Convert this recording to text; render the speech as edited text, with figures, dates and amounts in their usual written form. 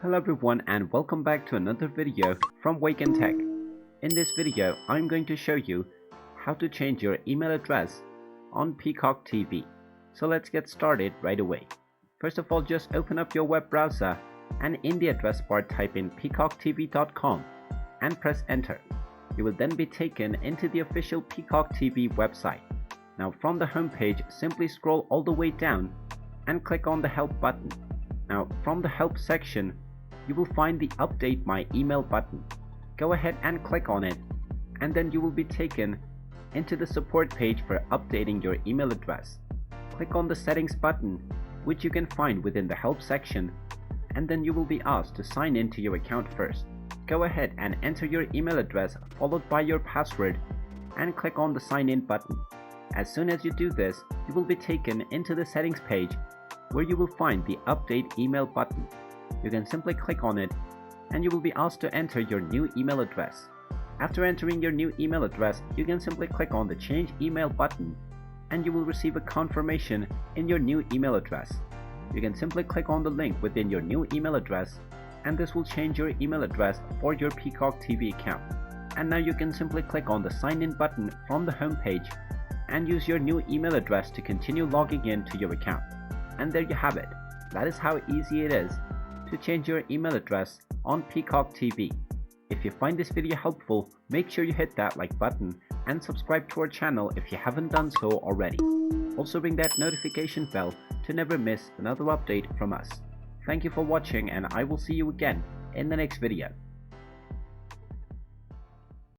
Hello everyone and welcome back to another video from Wake&Tech. In this video, I'm going to show you how to change your email address on Peacock TV. So let's get started right away. First of all, just open up your web browser and in the address bar type in peacocktv.com and press enter. You will then be taken into the official Peacock TV website. Now from the home page, simply scroll all the way down and click on the help button. Now from the help section, you will find the update my email button. Go ahead and click on it and then you will be taken into the support page for updating your email address. Click on the settings button, which you can find within the help section, and then you will be asked to sign into your account first. Go ahead and enter your email address followed by your password and click on the sign in button. As soon as you do this, you will be taken into the settings page where you will find the update email button. You can simply click on it and you will be asked to enter your new email address. After entering your new email address, you can simply click on the change email button and you will receive a confirmation in your new email address. You can simply click on the link within your new email address and this will change your email address for your Peacock TV account. And now you can simply click on the sign in button from the home page and use your new email address to continue logging in to your account. And there you have it. That is how easy it is to change your email address on Peacock TV. If you find this video helpful, make sure you hit that like button and subscribe to our channel if you haven't done so already. Also ring that notification bell to never miss another update from us. Thank you for watching and I will see you again in the next video.